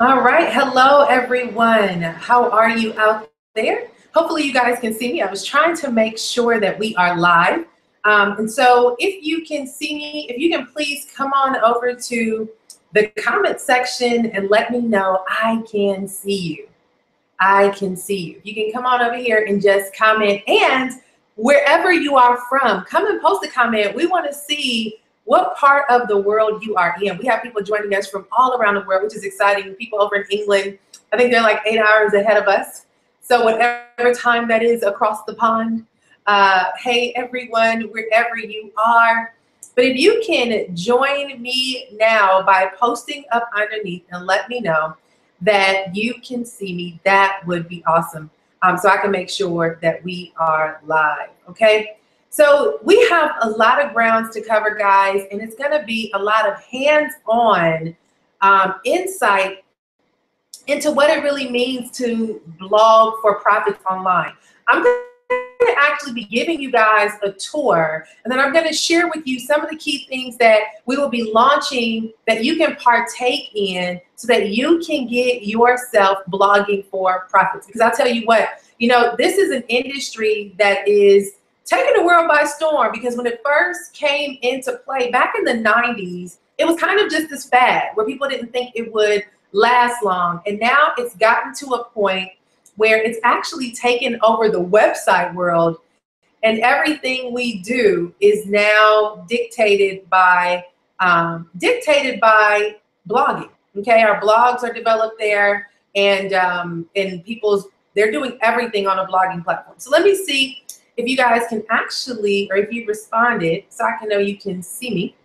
All right. Hello, everyone. How are you out there? Hopefully, you guys can see me. I was trying to make sure that we are live. And so, if you can see me, if you can please come on over to the comment section and let me know I can see you. I can see you. You can come on over here and just comment. And wherever you are from, come and post a comment. We want to see what part of the world you are in. We have people joining us from all around the world, which is exciting. People over in England, I think they're like 8 hours ahead of us. So whatever time that is across the pond, hey everyone, wherever you are. But if you can join me now by posting up underneath and let me know that you can see me, that would be awesome. So I can make sure that we are live, okay? So we have a lot of grounds to cover, guys, and it's gonna be a lot of hands-on insight into what it really means to blog for profits online. I'm going to actually be giving you guys a tour, and then I'm going to share with you some of the key things that we will be launching that you can partake in so that you can get yourself blogging for profits. Because I'll tell you what, this is an industry that is taking the world by storm, because when it first came into play back in the 90s, it was kind of just this fad where people didn't think it would last long. And now it's gotten to a point where it's actually taken over the website world, and everything we do is now dictated by blogging. Okay, our blogs are developed there, and they're doing everything on a blogging platform. So let me see if you guys can actually, or if you responded, so I can know you can see me.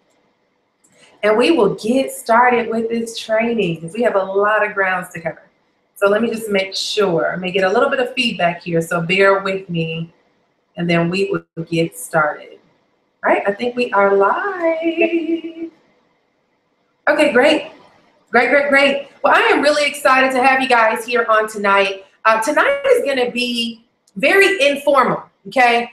And we will get started with this training because we have a lot of grounds to cover. So let me just make sure. I may get a little bit of feedback here, so bear with me, and then we will get started. All right, I think we are live. Okay, great. Great. Well, I am really excited to have you guys here on tonight. Tonight is going to be very informal, okay?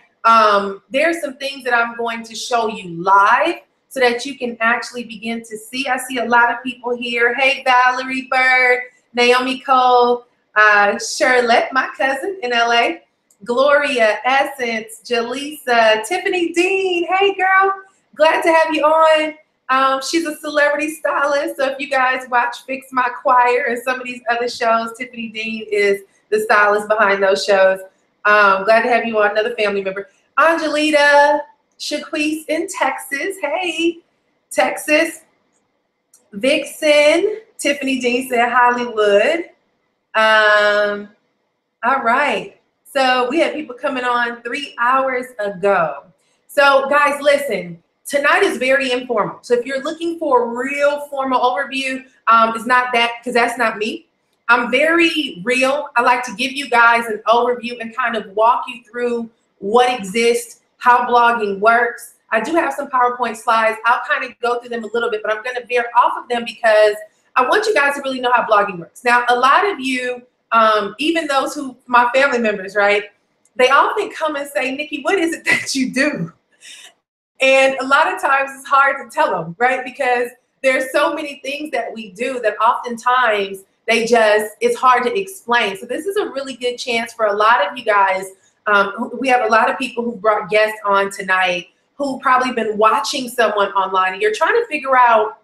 There's some things that I'm going to show you live, so that you can actually begin to see. I see a lot of people here. Hey, Valerie Bird, Naomi Cole, Charlotte, my cousin in LA, Gloria, Essence, Jaleesa, Tiffany Dean. Hey, girl, glad to have you on. She's a celebrity stylist, so if you guys watch Fix My Choir and some of these other shows, Tiffany Dean is the stylist behind those shows. Glad to have you on, another family member. Angelita, Shaquise in Texas. Hey, Texas. Vixen. Tiffany Dean said Hollywood. All right. So we had people coming on 3 hours ago. So guys, listen, tonight is very informal. So if you're looking for a real formal overview, it's not that, because that's not me. I'm very real. I like to give you guys an overview and kind of walk you through what exists, how blogging works. I do have some PowerPoint slides. I'll kind of go through them a little bit, but I'm going to veer off of them because I want you guys to really know how blogging works. Now, a lot of you, even those who, my family members, right, they often come and say, Nikki, what is it that you do? And a lot of times it's hard to tell them, right, because there's so many things that we do that oftentimes it's hard to explain. So this is a really good chance for a lot of you guys. We have a lot of people who brought guests on tonight who probably been watching someone online, and you're trying to figure out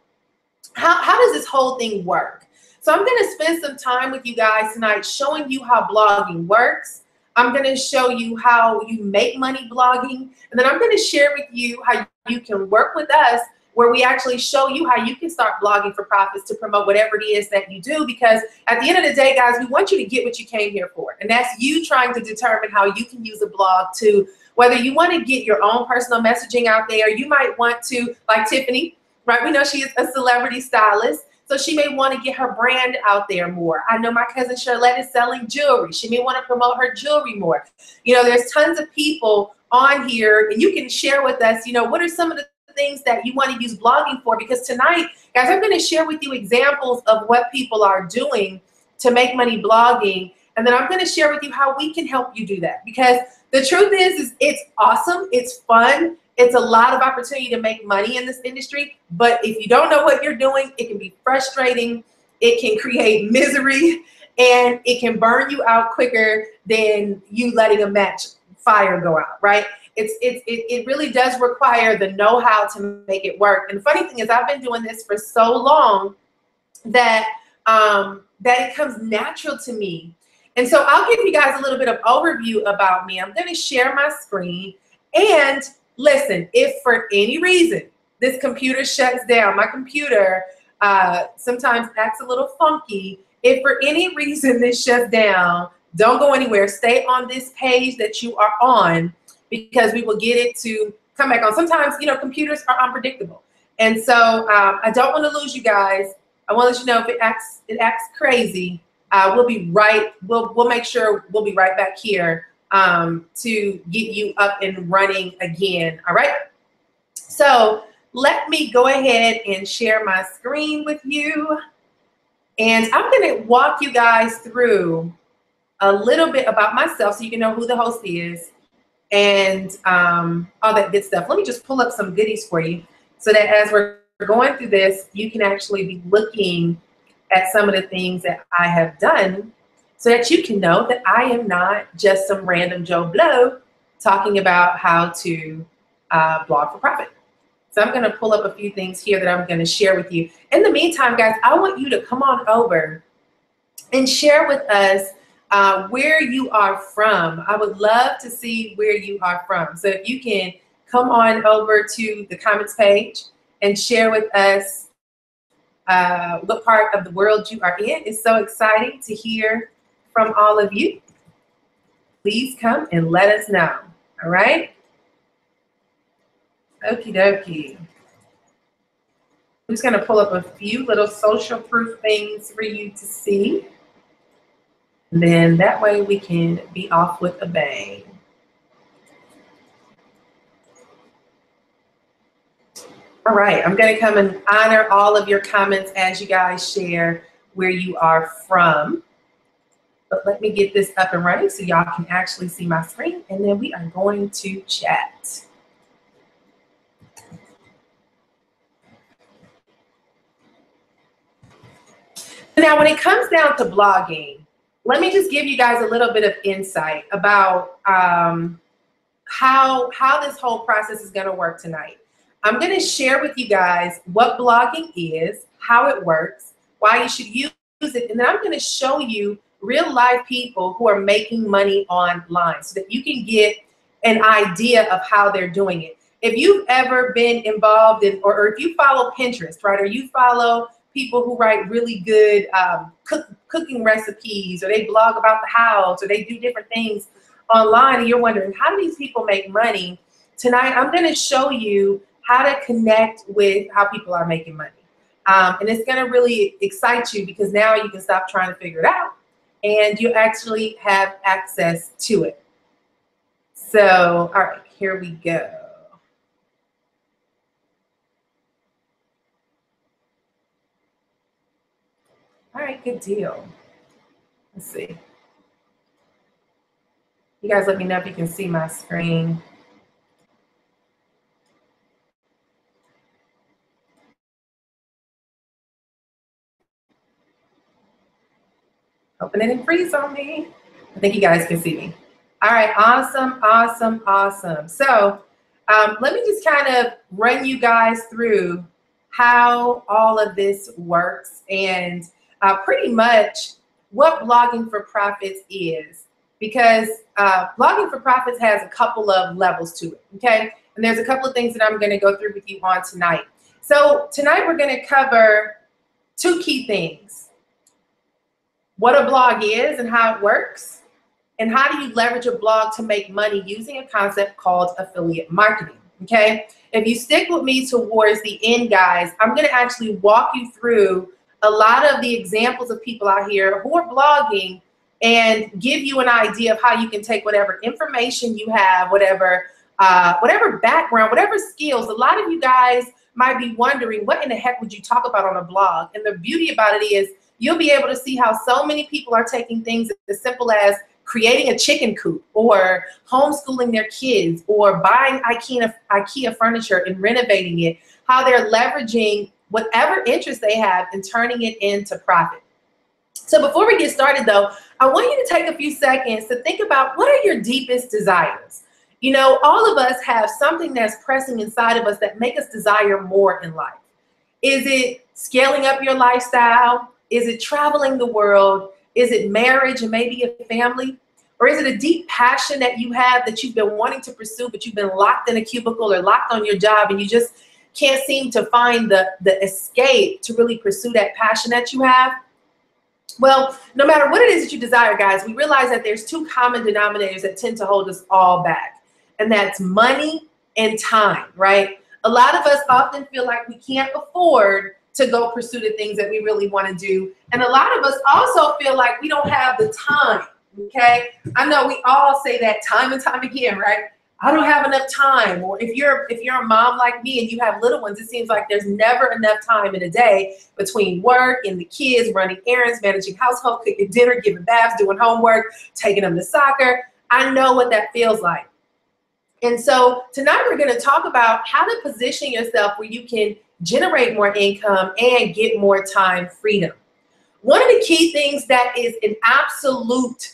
how does this whole thing work. So I'm going to spend some time with you guys tonight showing you how blogging works. I'm going to show you how you make money blogging, and then I'm going to share with you how you can work with us, where we actually show you how you can start blogging for profits to promote whatever it is that you do. Because at the end of the day, guys, we want you to get what you came here for. And that's you trying to determine how you can use a blog to, whether you want to get your own personal messaging out there, you might want to, like Tiffany, right? We know she is a celebrity stylist, so she may want to get her brand out there more. I know my cousin Charlotte is selling jewelry. She may want to promote her jewelry more. There's tons of people on here, and you can share with us, what are some of the things that you want to use blogging for, because tonight, guys, I'm going to share with you examples of what people are doing to make money blogging, and then I'm going to share with you how we can help you do that, because the truth is it's awesome, it's fun, it's a lot of opportunity to make money in this industry, but if you don't know what you're doing, it can be frustrating, it can create misery, and it can burn you out quicker than you letting a match fire go out, right? It really does require the know-how to make it work. And the funny thing is, I've been doing this for so long that that it comes natural to me. And so I'll give you guys a little bit of overview about me. I'm going to share my screen. And listen, if for any reason this computer shuts down, my computer sometimes acts a little funky. If for any reason this shuts down, don't go anywhere. Stay on this page that you are on, because we will get it to come back on. Sometimes, you know, computers are unpredictable. And so I don't want to lose you guys. I want to let you know if it acts crazy, we'll be right. We'll make sure we'll be right back here to get you up and running again. All right. So let me go ahead and share my screen with you. And I'm going to walk you guys through a little bit about myself so you can know who the host is and all that good stuff. Let me just pull up some goodies for you so that as we're going through this, you can actually be looking at some of the things that I have done so that you can know that I am not just some random Joe Blow talking about how to blog for profit. So I'm going to pull up a few things here that I'm going to share with you. In the meantime, guys, I want you to come on over and share with us where you are from. I would love to see where you are from. So if you can come on over to the comments page and share with us what part of the world you are in. It's so exciting to hear from all of you. Please come and let us know. All right. Okie dokie. I'm just going to pull up a few little social proof things for you to see. And then that way we can be off with a bang. All right, I'm going to come and honor all of your comments as you guys share where you are from. But let me get this up and running so y'all can actually see my screen, and then we are going to chat. Now, when it comes down to blogging, let me just give you guys a little bit of insight about how this whole process is going to work tonight. I'm going to share with you guys what blogging is, how it works, why you should use it, and then I'm going to show you real life people who are making money online so that you can get an idea of how they're doing it. If you've ever been involved in, or if you follow Pinterest, right, or you follow people who write really good cooking recipes, or they blog about the house, or they do different things online, and you're wondering, how do these people make money? Tonight, I'm going to show you how to connect with how people are making money. And it's going to really excite you, because now you can stop trying to figure it out and you actually have access to it. So, all right, here we go. All right, good deal. Let's see. You guys let me know if you can see my screen. Open it and freeze on me. I think you guys can see me. All right, awesome, awesome, awesome. So let me just kind of run you guys through how all of this works and pretty much what blogging for profits is, because blogging for profits has a couple of levels to it, okay? And there's a couple of things that I'm going to go through with you on tonight. So tonight we're going to cover two key things: what a blog is and how it works, and how do you leverage a blog to make money using a concept called affiliate marketing, okay? If you stick with me towards the end, guys, I'm gonna actually walk you through a lot of the examples of people out here who are blogging and give you an idea of how you can take whatever information you have, whatever background, whatever skills. A lot of you guys might be wondering, what in the heck would you talk about on a blog? And the beauty about it is you'll be able to see how so many people are taking things as simple as creating a chicken coop, or homeschooling their kids, or buying IKEA furniture and renovating it, how they're leveraging whatever interest they have and turning it into profit. So before we get started though, I want you to take a few seconds to think about what are your deepest desires? You know, all of us have something that's pressing inside of us that make us desire more in life. Is it scaling up your lifestyle? Is it traveling the world? Is it marriage and maybe a family? Or is it a deep passion that you have that you've been wanting to pursue, but you've been locked in a cubicle or locked on your job and you just can't seem to find the escape to really pursue that passion that you have? Well, no matter what it is that you desire, guys, we realize that there's two common denominators that tend to hold us all back, and that's money and time, right? A lot of us often feel like we can't afford to go pursue the things that we really want to do, and a lot of us also feel like we don't have the time, okay? I know we all say that time and time again, right? I don't have enough time. Or if you're a mom like me and you have little ones, it seems like there's never enough time in a day between work and the kids, running errands, managing household, cooking dinner, giving baths, doing homework, taking them to soccer. I know what that feels like. And so tonight we're going to talk about how to position yourself where you can generate more income and get more time freedom. One of the key things that is an absolute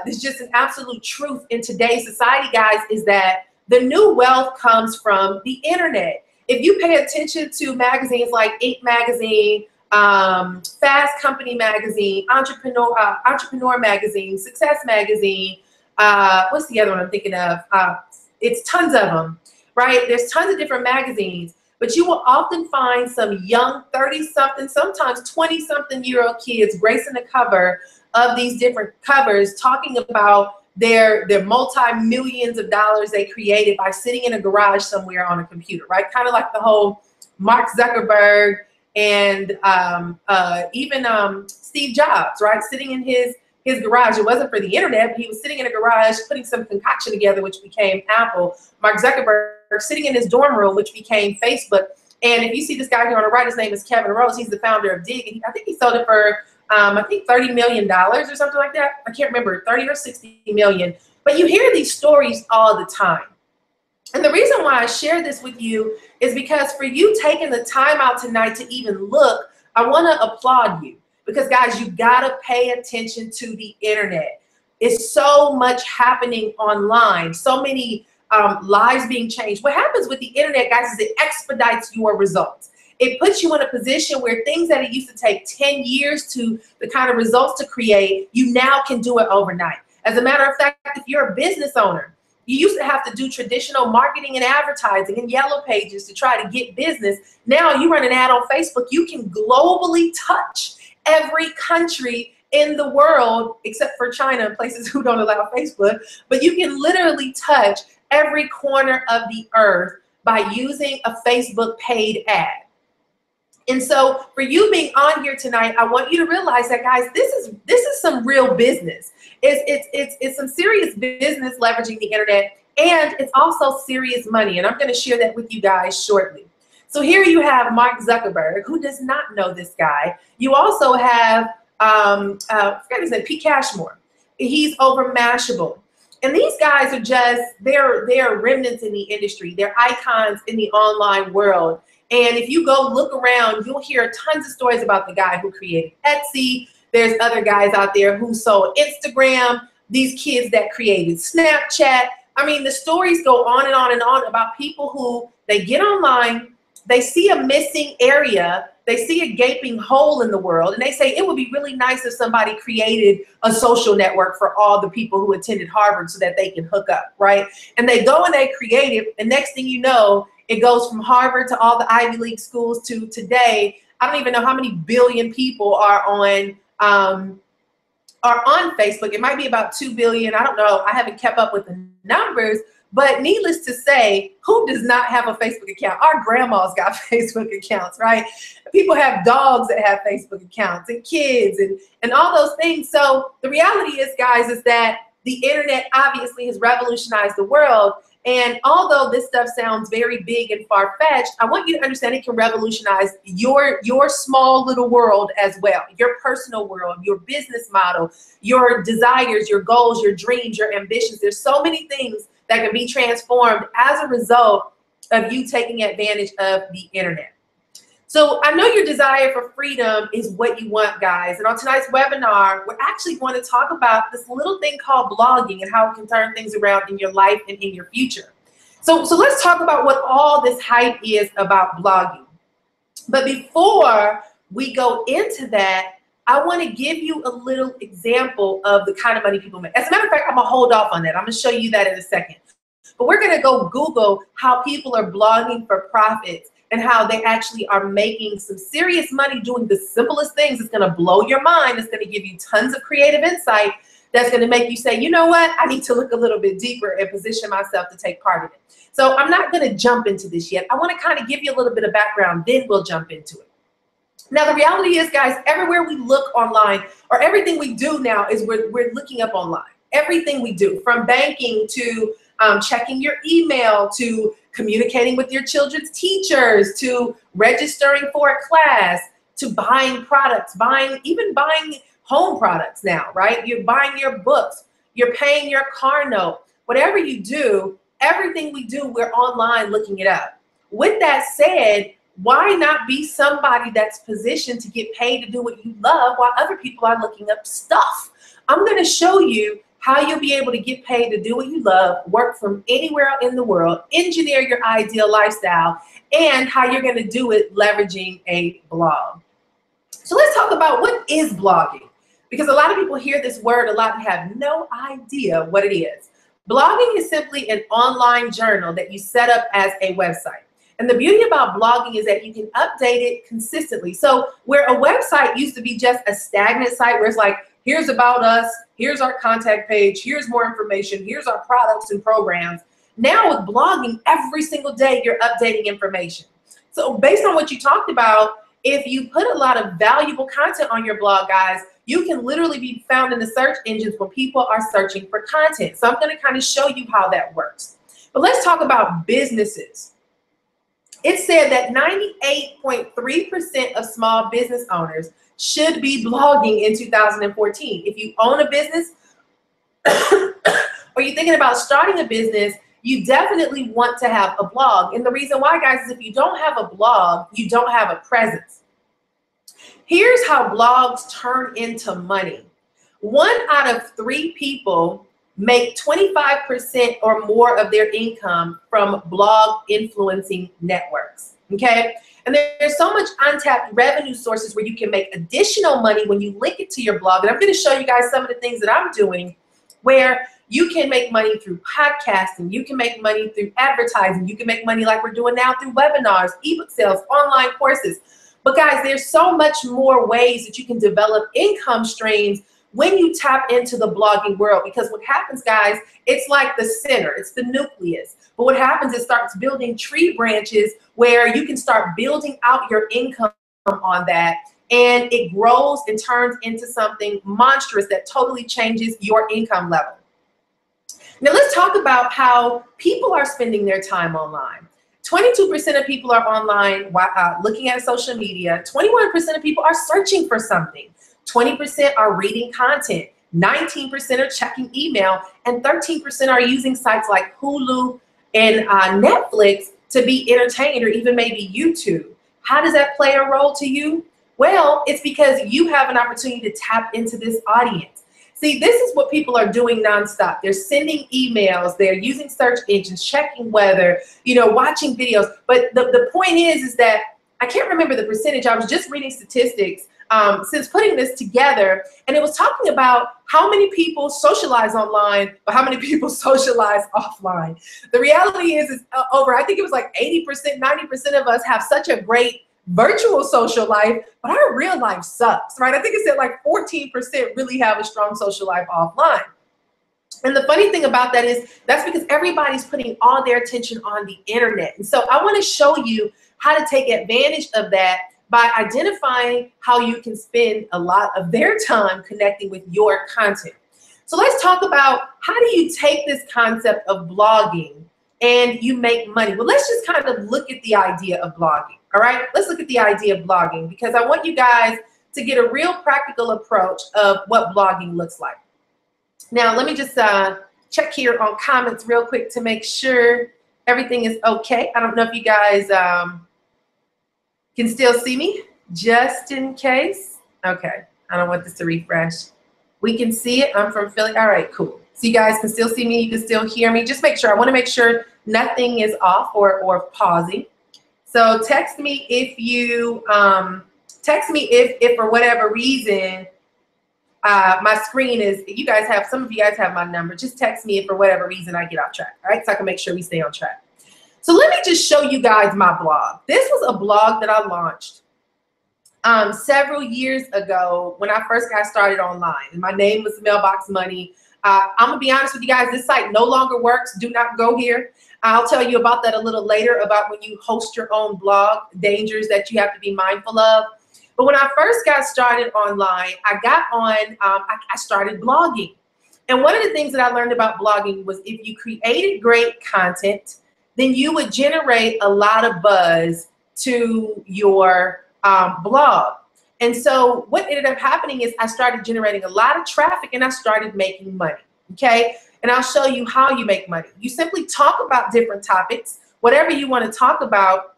it's just an absolute truth in today's society, guys, is that the new wealth comes from the internet. If you pay attention to magazines like Inc. magazine, Fast Company magazine, Entrepreneur magazine, Success magazine, what's the other one I'm thinking of? It's tons of them, right? There's tons of different magazines, but you will often find some young 30-something, sometimes 20-something-year-old kids gracing the cover of these different covers, talking about their multi-millions of dollars they created by sitting in a garage somewhere on a computer, right? Kind of like the whole Mark Zuckerberg and even Steve Jobs, right? Sitting in his garage. It wasn't for the internet, but he was sitting in a garage putting some concoction together, which became Apple. Mark Zuckerberg sitting in his dorm room, which became Facebook. And if you see this guy here on the right, his name is Kevin Rose. He's the founder of TAIG. And I think he sold it for I think $30 million or something like that. I can't remember, 30 or 60 million. But you hear these stories all the time. And the reason why I share this with you is because for you taking the time out tonight to even look, I want to applaud you. Because guys, you gotta pay attention to the internet. It's so much happening online, so many lives being changed. What happens with the internet, guys, is it expedites your results. It puts you in a position where things that it used to take 10 years to the kind of results to create, you now can do it overnight. As a matter of fact, if you're a business owner, you used to have to do traditional marketing and advertising and yellow pages to try to get business. Now you run an ad on Facebook, you can globally touch every country in the world, except for China and places who don't allow Facebook, but you can literally touch every corner of the earth by using a Facebook paid ad. And so for you being on here tonight, I want you to realize that, guys, this is some real business. It's some serious business leveraging the internet, and it's also serious money. And I'm going to share that with you guys shortly. So here you have Mark Zuckerberg, who does not know this guy. You also have, I forgot his name, Pete Cashmore. He's over Mashable. And these guys are just, they're remnants in the industry. They're icons in the online world. And if you go look around, you'll hear tons of stories about the guy who created Etsy. There's other guys out there who sold Instagram, these kids that created Snapchat. I mean, the stories go on and on and on about people who, they get online, they see a missing area, they see a gaping hole in the world, and they say it would be really nice if somebody created a social network for all the people who attended Harvard so that they can hook up, right? And they go and they create it, and next thing you know, it goes from Harvard to all the Ivy League schools to today. I don't even know how many billion people are on Facebook. It might be about 2 billion. I don't know. I haven't kept up with the numbers. But needless to say, who does not have a Facebook account? Our grandmas got Facebook accounts, right? People have dogs that have Facebook accounts, and kids, and all those things. So the reality is, guys, is that the internet obviously has revolutionized the world. And although this stuff sounds very big and far-fetched, I want you to understand it can revolutionize your small little world as well, your personal world, your business model, your desires, your goals, your dreams, your ambitions. There's so many things that can be transformed as a result of you taking advantage of the internet. So I know your desire for freedom is what you want, guys. And on tonight's webinar, we're actually going to talk about this little thing called blogging and how it can turn things around in your life and in your future. So let's talk about what all this hype is about blogging. But before we go into that, I want to give you a little example of the kind of money people make. As a matter of fact, I'm going to hold off on that. I'm going to show you that in a second. But we're going to go Google how people are blogging for profits and how they actually are making some serious money doing the simplest things. It's going to blow your mind. It's going to give you tons of creative insight that's going to make you say, you know what, I need to look a little bit deeper and position myself to take part in it. So I'm not going to jump into this yet. I want to kind of give you a little bit of background, then we'll jump into it. Now, the reality is, guys, everywhere we look online, or everything we do now is we're looking up online. Everything we do, from banking to checking your email, to communicating with your children's teachers, to registering for a class, to buying products, even buying home products now, right? You're buying your books, you're paying your car note. Whatever you do, everything we do, we're online looking it up. With that said, why not be somebody that's positioned to get paid to do what you love while other people are looking up stuff? I'm going to show you how you'll be able to get paid to do what you love, work from anywhere in the world, engineer your ideal lifestyle, and how you're going to do it leveraging a blog. So let's talk about what is blogging, because a lot of people hear this word a lot and have no idea what it is. Blogging is simply an online journal that you set up as a website. And the beauty about blogging is that you can update it consistently. So where a website used to be just a stagnant site where it's like, here's about us, here's our contact page, here's more information, here's our products and programs. Now with blogging, every single day you're updating information. So based on what you talked about, if you put a lot of valuable content on your blog, guys, you can literally be found in the search engines when people are searching for content. So I'm going to kind of show you how that works. But let's talk about businesses. It said that 98.3% of small business owners should be blogging in 2014. If you own a business or you're thinking about starting a business, you definitely want to have a blog. And the reason why, guys, is if you don't have a blog, you don't have a presence. Here's how blogs turn into money. 1 out of 3 people make 25% or more of their income from blog influencing networks, okay? And there's so much untapped revenue sources where you can make additional money when you link it to your blog. And I'm going to show you guys some of the things that I'm doing where you can make money through podcasting, you can make money through advertising, you can make money like we're doing now through webinars, ebook sales, online courses. But guys, there's so much more ways that you can develop income streams when you tap into the blogging world, because what happens, guys, it's like the center, it's the nucleus. But what happens is it starts building tree branches where you can start building out your income on that, and it grows and turns into something monstrous that totally changes your income level. Now let's talk about how people are spending their time online. 22% of people are online looking at social media. 21% of people are searching for something. 20% are reading content, 19% are checking email, and 13% are using sites like Hulu and Netflix to be entertained, or even maybe YouTube. How does that play a role to you? Well, it's because you have an opportunity to tap into this audience. See, this is what people are doing nonstop. They're sending emails, they're using search engines, checking weather, watching videos. But the point is that I can't remember the percentage. I was just reading statistics since putting this together, and it was talking about how many people socialize online, but how many people socialize offline. The reality is I think it was like 80%, 90% of us have such a great virtual social life, but our real life sucks, right? I think it said like 14% really have a strong social life offline. And the funny thing about that is that's because everybody's putting all their attention on the internet. And so I want to show you how to take advantage of that by identifying how you can spend a lot of their time connecting with your content. So let's talk about how do you take this concept of blogging and you make money. Well, let's just kind of look at the idea of blogging, all right? Let's look at the idea of blogging, because I want you guys to get a real practical approach of what blogging looks like. Now, let me just check here on comments real quick to make sure everything is okay. I don't know if you guys Can still see me, just in case. Okay, I don't want this to refresh. We can see it. I'm from Philly. All right, cool. So you guys can still see me. You can still hear me. Just make sure. I want to make sure nothing is off or pausing. So text me if you text me if for whatever reason my screen is. You guys have, some of you guys have my number. Just text me if for whatever reason I get off track. All right, so I can make sure we stay on track. So let me just show you guys my blog. This was a blog that I launched several years ago when I first got started online. And my name was Mailbox Money. I'm gonna be honest with you guys, this site no longer works. Do not go here. I'll tell you about that a little later, about when you host your own blog, dangers that you have to be mindful of. But when I first got started online, I got on, I started blogging. And one of the things that I learned about blogging was if you created great content, then you would generate a lot of buzz to your blog. And so what ended up happening is I started generating a lot of traffic and I started making money, okay? And I'll show you how you make money. You simply talk about different topics, whatever you want to talk about.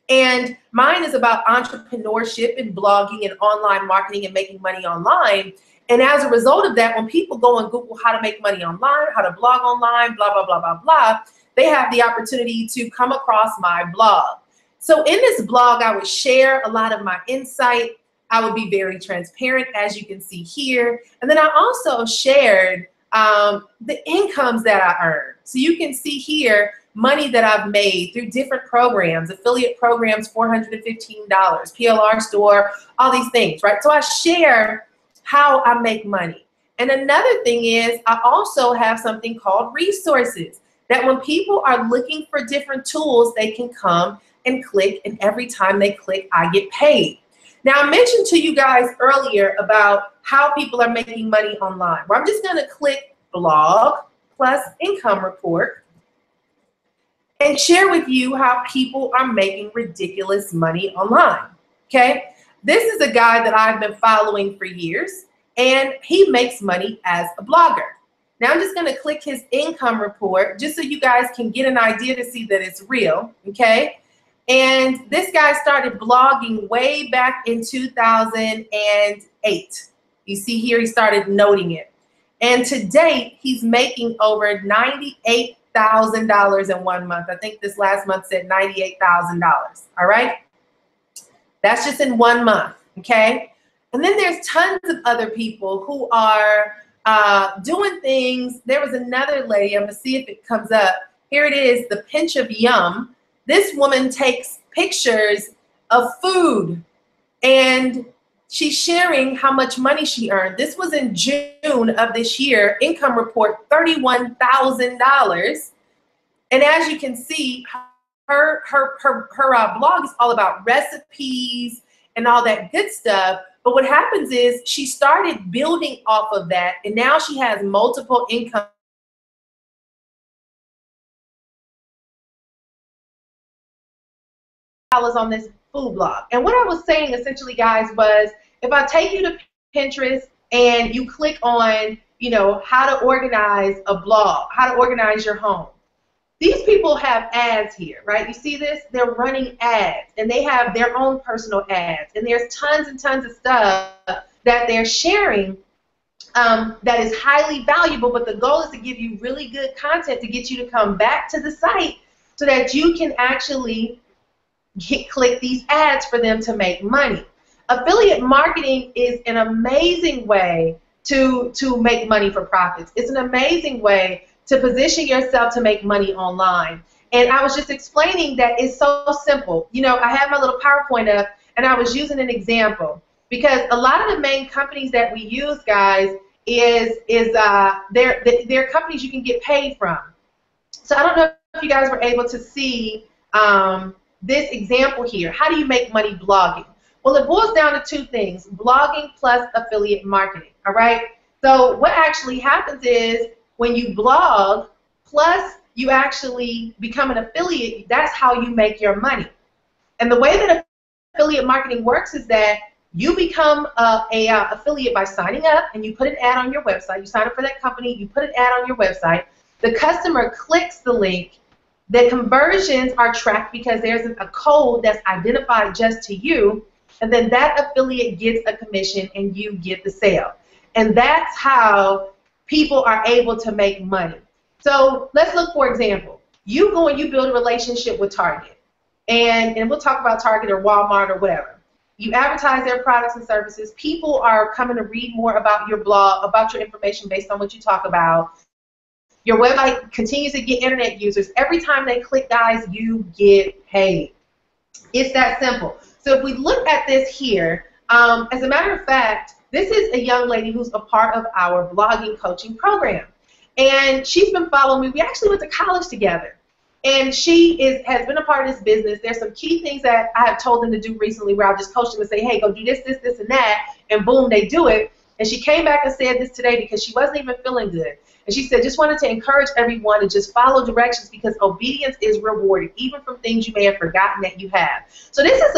And mine is about entrepreneurship and blogging and online marketing and making money online. And as a result of that, when people go and Google how to make money online, how to blog online, blah, blah, blah, blah, blah, they have the opportunity to come across my blog. So in this blog, I would share a lot of my insight. I would be very transparent, as you can see here. And then I also shared the incomes that I earned. So you can see here, money that I've made through different programs, affiliate programs, $415, PLR store, all these things, right? So I share how I make money. And another thing is I also have something called resources, that when people are looking for different tools, they can come and click, and every time they click, I get paid. Now, I mentioned to you guys earlier about how people are making money online. Well, I'm just gonna click blog plus income report and share with you how people are making ridiculous money online, okay? This is a guy that I've been following for years, and he makes money as a blogger. Now I'm just gonna click his income report just so you guys can get an idea to see that it's real, okay? And this guy started blogging way back in 2008. You see here, he started noting it. And to date, he's making over $98,000 in 1 month. I think this last month said $98,000, all right? That's just in 1 month, okay? And then there's tons of other people who are doing things. There was another lady, I'm gonna see if it comes up. Here it is, the Pinch of Yum. This woman takes pictures of food and she's sharing how much money she earned. This was in June of this year, income report, $31,000. And as you can see, her blog is all about recipes and all that good stuff. But what happens is she started building off of that, and now she has multiple income on this food blog. And what I was saying essentially, guys, was if I take you to Pinterest and you click on, you know, how to organize a blog, how to organize your home. These people have ads here, right? You see this? They're running ads, and they have their own personal ads. And there's tons and tons of stuff that they're sharing that is highly valuable, but the goal is to give you really good content to get you to come back to the site so that you can actually click these ads for them to make money. Affiliate marketing is an amazing way to make money for profits. It's an amazing way to position yourself to make money online. And I was just explaining that it's so simple. You know, I had my little PowerPoint up, and I was using an example because a lot of the main companies that we use, guys, they're companies you can get paid from. So I don't know if you guys were able to see this example here. How do you make money blogging? Well, it boils down to two things: blogging plus affiliate marketing. All right. So what actually happens is, when you blog, plus you actually become an affiliate, that's how you make your money. And the way that affiliate marketing works is that you become a affiliate by signing up, and you put an ad on your website. You sign up for that company, you put an ad on your website. The customer clicks the link, The conversions are tracked because there's a code that's identified just to you, and then that affiliate gets a commission and you get the sale. And that's how people are able to make money. So let's look, for example, you go and you build a relationship with Target, and we'll talk about Target or Walmart or whatever. You advertise their products and services. People are coming to read more about your blog, about your information based on what you talk about. Your website continues to get internet users. Every time they click, guys, you get paid. It's that simple. So if we look at this here, as a matter of fact, this is a young lady who's a part of our blogging coaching program. And she's been following me. We actually went to college together. And she has been a part of this business. There's some key things that I have told them to do recently where I'll just coach them and say, hey, go do this, this, this, and that. And boom, they do it. And she came back and said this today because she wasn't even feeling good. And she said, just wanted to encourage everyone to just follow directions because obedience is rewarded, even from things you may have forgotten that you have. So this is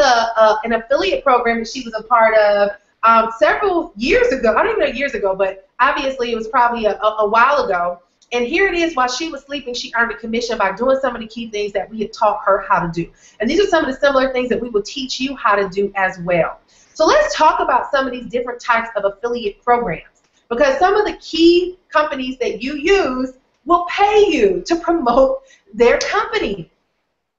an affiliate program that she was a part of several years ago. I don't even know years ago, but obviously it was probably a while ago. And here it is, while she was sleeping, she earned a commission by doing some of the key things that we had taught her how to do. And these are some of the similar things that we will teach you how to do as well. So let's talk about some of these different types of affiliate programs, because some of the key companies that you use will pay you to promote their company.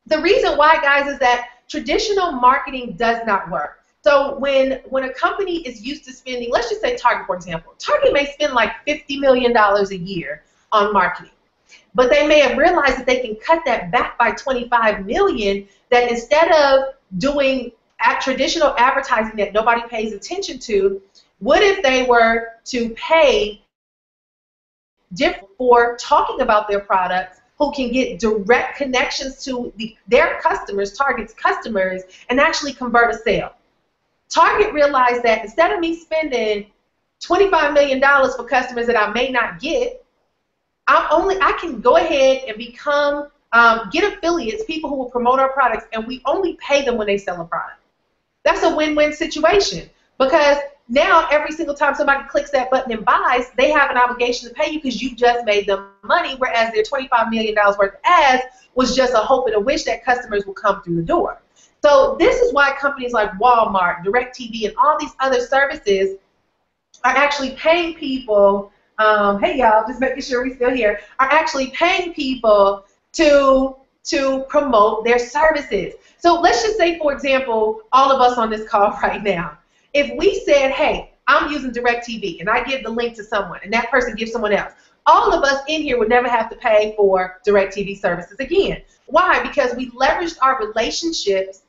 The reason why, guys, is that traditional marketing does not work. So when a company is used to spending, let's just say Target, for example. Target may spend like $50 million a year on marketing. But they may have realized that they can cut that back by $25 million, that instead of doing traditional advertising that nobody pays attention to, what if they were to pay different for talking about their products, who can get direct connections to their customers, Target's customers, and actually convert a sale? Target realized that instead of me spending $25 million for customers that I may not get, I can go ahead and become, get affiliates, people who will promote our products, and we only pay them when they sell a product. That's a win-win situation, because now every single time somebody clicks that button and buys, they have an obligation to pay you because you just made them money, whereas their $25 million worth of ads was just a hope and a wish that customers will come through the door. So this is why companies like Walmart, DirecTV, and all these other services are actually paying people, hey y'all, just making sure we're still here, are actually paying people to promote their services. So let's just say, for example, all of us on this call right now, if we said, hey, I'm using DirecTV, and I give the link to someone, and that person gives someone else, all of us in here would never have to pay for DirecTV services again. Why? Because we leveraged our relationships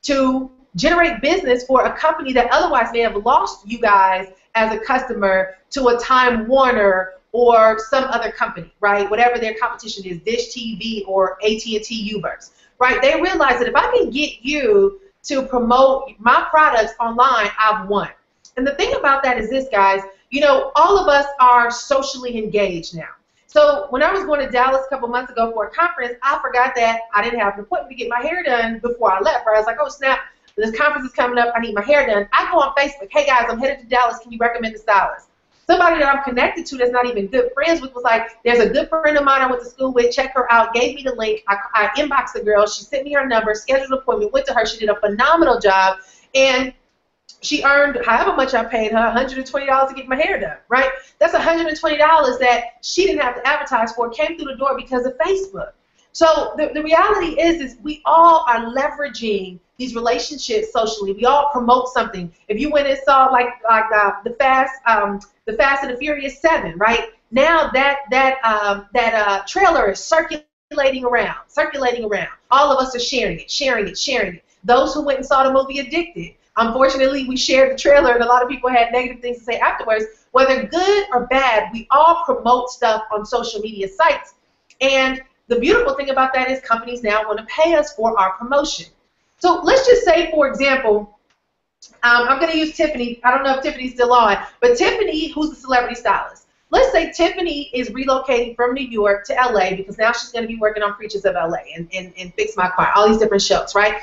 to generate business for a company that otherwise may have lost you guys as a customer to a Time Warner or some other company, right? Whatever their competition is, Dish TV or AT&T Uverse, right? They realize that if I can get you to promote my products online, I've won. And the thing about that is this, guys, you know, all of us are socially engaged now. So when I was going to Dallas a couple months ago for a conference, I forgot that I didn't have an appointment to get my hair done before I left. Right? I was like, oh, snap, this conference is coming up. I need my hair done. I go on Facebook. Hey, guys, I'm headed to Dallas. Can you recommend a stylist? Somebody that I'm connected to that's not even good friends with was like, there's a good friend of mine I went to school with. Check her out. Gave me the link. I inboxed the girl. She sent me her number, scheduled an appointment, went to her. She did a phenomenal job. And she earned however much I paid her, $120 to get my hair done, right? That's $120 that she didn't have to advertise for. It came through the door because of Facebook. So the reality is we all are leveraging these relationships socially. We all promote something. If you went and saw like the Fast and the Furious 7, right? Now that trailer is circulating around. All of us are sharing it. Those who went and saw the movie Addicted, unfortunately, we shared the trailer, and a lot of people had negative things to say afterwards. Whether good or bad, we all promote stuff on social media sites. And the beautiful thing about that is companies now want to pay us for our promotion. So let's just say, for example, I'm going to use Tiffany. I don't know if Tiffany's still on, but Tiffany, who's the celebrity stylist. Let's say Tiffany is relocating from New York to LA because now she's going to be working on Preachers of LA and Fix My Car, all these different shows, right?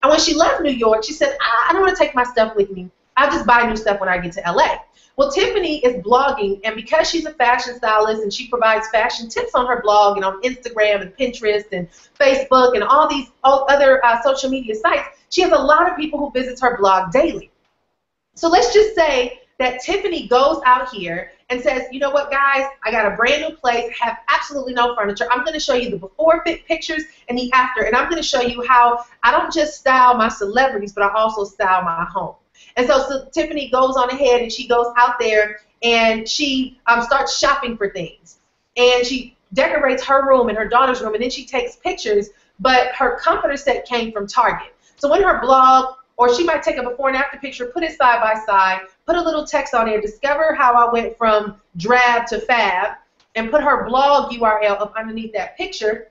And when she left New York, she said, I don't want to take my stuff with me. I'll just buy new stuff when I get to LA. Well, Tiffany is blogging, and because she's a fashion stylist and she provides fashion tips on her blog and on Instagram and Pinterest and Facebook and all these other social media sites, she has a lot of people who visit her blog daily. So let's just say that Tiffany goes out here and says, you know what, guys, I got a brand new place, have absolutely no furniture. I'm going to show you the before pictures and the after, and I'm going to show you how I don't just style my celebrities, but I also style my home. And so Tiffany goes on ahead and she goes out there and she starts shopping for things. And she decorates her room and her daughter's room, and then she takes pictures, but her comforter set came from Target. So in her blog, or she might take a before and after picture, put it side by side, put a little text on there, discover how I went from drab to fab, and put her blog URL up underneath that picture,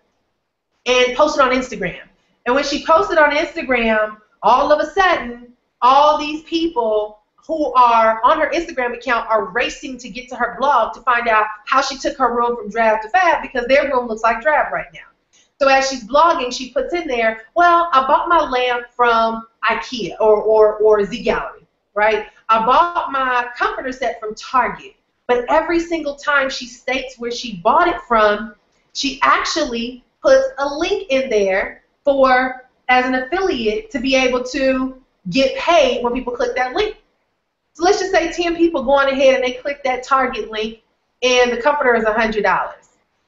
and post it on Instagram. And when she posted on Instagram, all of a sudden, all these people who are on her Instagram account are racing to get to her blog to find out how she took her room from drab to fab, because their room looks like drab right now. So as she's blogging, she puts in there, well, I bought my lamp from IKEA or Z Gallery, right? I bought my comforter set from Target. But every single time she states where she bought it from, she actually puts a link in there for, as an affiliate, to be able to get paid when people click that link. So let's just say 10 people go on ahead and they click that Target link, and the comforter is $100.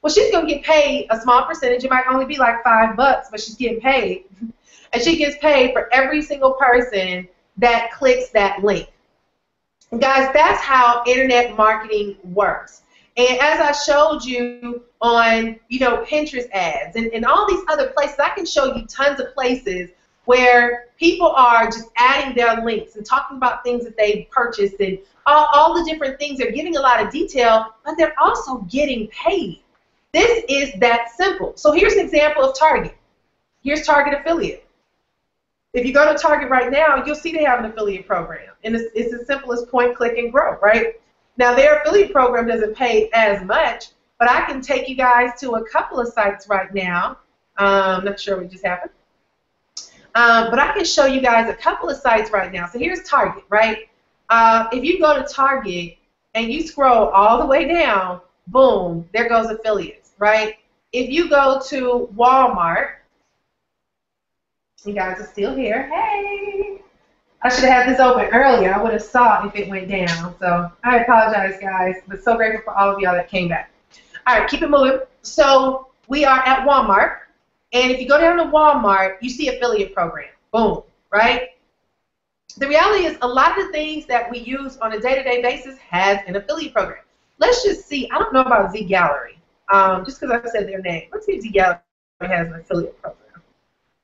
Well, she's going to get paid a small percentage. It might only be like $5, but she's getting paid. And she gets paid for every single person that clicks that link. And guys, that's how internet marketing works. And as I showed you on, Pinterest ads and all these other places, I can show you tons of places where people are just adding their links and talking about things that they've purchased and all the different things. They're giving a lot of detail, but they're also getting paid. This is that simple. So here's an example of Target. Here's Target affiliate. If you go to Target right now, you'll see they have an affiliate program. And it's as simple as point, click, and grow, right? Now, their affiliate program doesn't pay as much, but I can take you guys to a couple of sites right now. I'm not sure what just happened. But I can show you guys a couple of sites right now. So here's Target, right? If you go to Target and you scroll all the way down, boom, there goes affiliates, right? If you go to Walmart, you guys are still here. Hey! I should have had this open earlier. I would have saw if it went down. So I apologize, guys, but so grateful for all of y'all that came back. All right, keep it moving. So we are at Walmart. And if you go down to Walmart, you see affiliate program. Boom, right? The reality is a lot of the things that we use on a day-to-day basis has an affiliate program. Let's just see. I don't know about Z Gallery, just because I said their name. Let's see if Z Gallery has an affiliate program.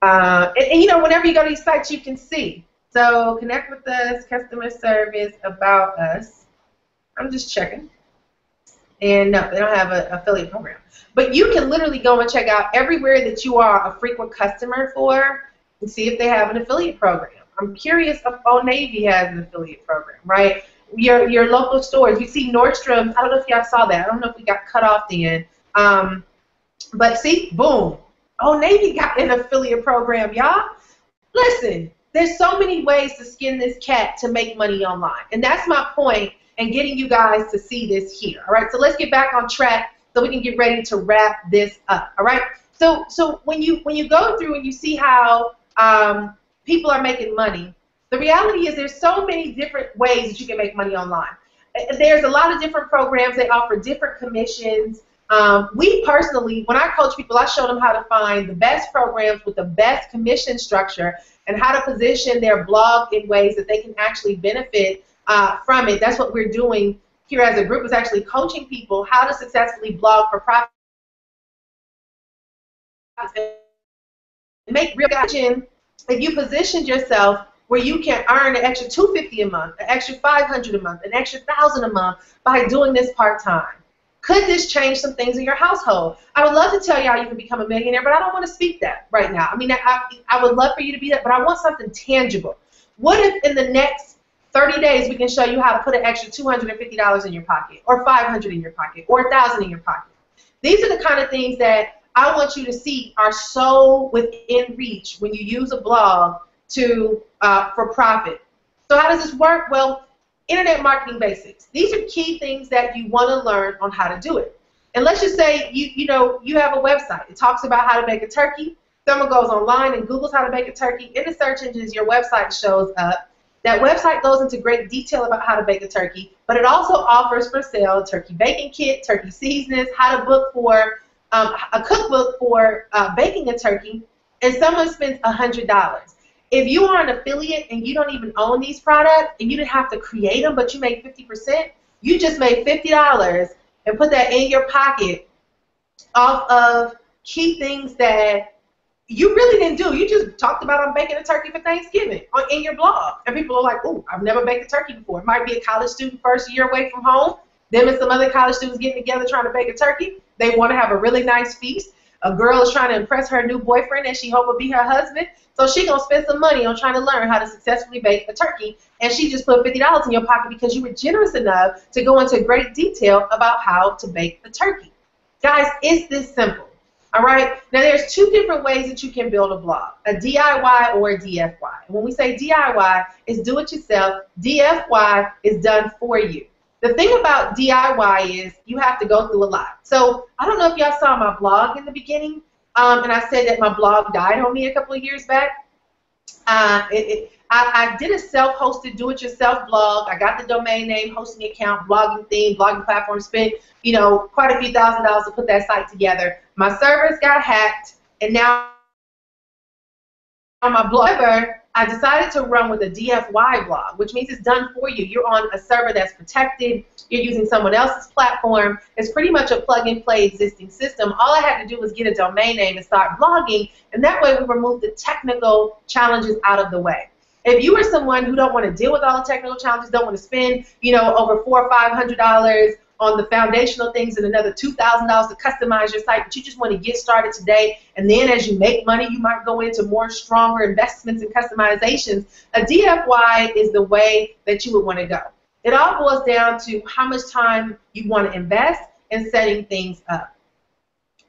And whenever you go to these sites, you can see. So connect with us, customer service, about us. I'm just checking. And no, they don't have an affiliate program. But you can literally go and check out everywhere that you are a frequent customer for and see if they have an affiliate program. I'm curious if Old Navy has an affiliate program, right? Your local stores. You see Nordstrom's. I don't know if y'all saw that. I don't know if we got cut off then. But see, boom. Old Navy got an affiliate program, y'all. Listen, there's so many ways to skin this cat to make money online. And that's my point in getting you guys to see this here. All right, so let's get back on track so we can get ready to wrap this up. All right, so when you go through and you see how people are making money, the reality is there's so many different ways that you can make money online. There's a lot of different programs. They offer different commissions. We personally, when I coach people, I show them how to find the best programs with the best commission structure and how to position their blog in ways that they can actually benefit from it. That's what we're doing here as a group, is actually coaching people how to successfully blog for profit and make real action. If you position yourself where you can earn an extra $250 a month, an extra $500 a month, an extra $1,000 a month by doing this part-time. Could this change some things in your household? I would love to tell y'all you can become a millionaire, but I don't want to speak that right now. I mean, I would love for you to be that, but I want something tangible. What if in the next 30 days we can show you how to put an extra $250 in your pocket, or $500 in your pocket, or $1,000 in your pocket? These are the kind of things that I want you to see are so within reach when you use a blog to for profit. So how does this work? Well, internet marketing basics. These are key things that you want to learn on how to do it. And let's just say you have a website. It talks about how to make a turkey. Someone goes online and Googles how to make a turkey. In the search engines, your website shows up. That website goes into great detail about how to bake a turkey, but it also offers for sale a turkey baking kit, turkey seasonings, how to book for a cookbook for baking a turkey, and someone spends $100. If you are an affiliate and you don't even own these products and you didn't have to create them, but you made 50%, you just made $50 and put that in your pocket off of key things that you really didn't do. You just talked about I'm baking a turkey for Thanksgiving in your blog. And people are like, ooh, I've never baked a turkey before. It might be a college student first year away from home. Them and some other college students getting together trying to bake a turkey. They want to have a really nice feast. A girl is trying to impress her new boyfriend and she hope will be her husband. So she's going to spend some money on trying to learn how to successfully bake a turkey. And she just put $50 in your pocket because you were generous enough to go into great detail about how to bake a turkey. Guys, it's this simple. All right. Now, there's two different ways that you can build a blog, a DIY or a DFY. And when we say DIY, it's do it yourself. DFY is done for you. The thing about DIY is you have to go through a lot. So I don't know if y'all saw my blog in the beginning, and I said that my blog died on me a couple of years back. I did a self-hosted do-it-yourself blog. I got the domain name, hosting account, blogging theme, blogging platform, spent quite a few $1,000s to put that site together. My servers got hacked, and now on my blog, I decided to run with a DFY blog, which means it's done for you. You're on a server that's protected. You're using someone else's platform. It's pretty much a plug-and-play existing system. All I had to do was get a domain name and start blogging, and that way we remove the technical challenges out of the way. If you are someone who don't want to deal with all the technical challenges, don't want to spend, over $400 or $500 on the foundational things and another $2,000 to customize your site, but you just want to get started today, and then as you make money, you might go into more stronger investments and customizations, a DFY is the way that you would want to go. It all boils down to how much time you want to invest in setting things up.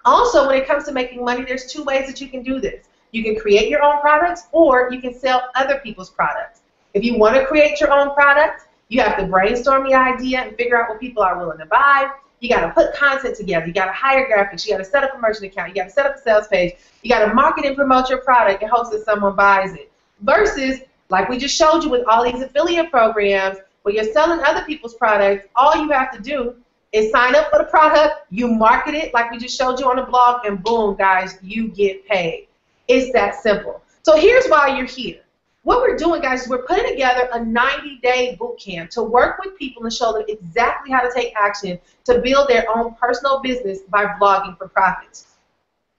Also, when it comes to making money, there's two ways that you can do this. You can create your own products, or you can sell other people's products. If you want to create your own product, you have to brainstorm the idea and figure out what people are willing to buy. You got to put content together. You got to hire graphics. You got to set up a merchant account. You got to set up a sales page. You got to market and promote your product in hopes that someone buys it. Versus, like we just showed you with all these affiliate programs, where you're selling other people's products, all you have to do is sign up for the product, you market it like we just showed you on the blog, and boom, guys, you get paid. It's that simple. So here's why you're here. What we're doing, guys, is we're putting together a 90-day boot camp to work with people and show them exactly how to take action to build their own personal business by blogging for profits.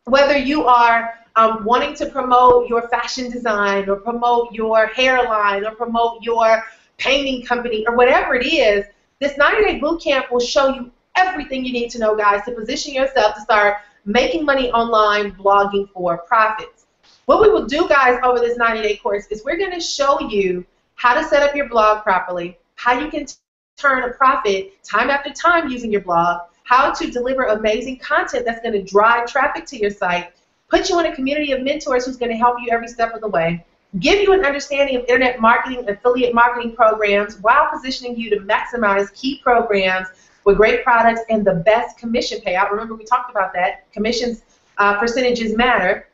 Whether you are wanting to promote your fashion design or promote your hairline or promote your painting company or whatever it is, this 90-day boot camp will show you everything you need to know, guys, to position yourself to start making money online blogging for profits. What we will do, guys, over this 90-day course is we're going to show you how to set up your blog properly, how you can turn a profit time after time using your blog, how to deliver amazing content that's going to drive traffic to your site, put you in a community of mentors who's going to help you every step of the way, give you an understanding of internet marketing, affiliate marketing programs, while positioning you to maximize key programs with great products and the best commission payout. Remember, we talked about that. Commissions percentages matter.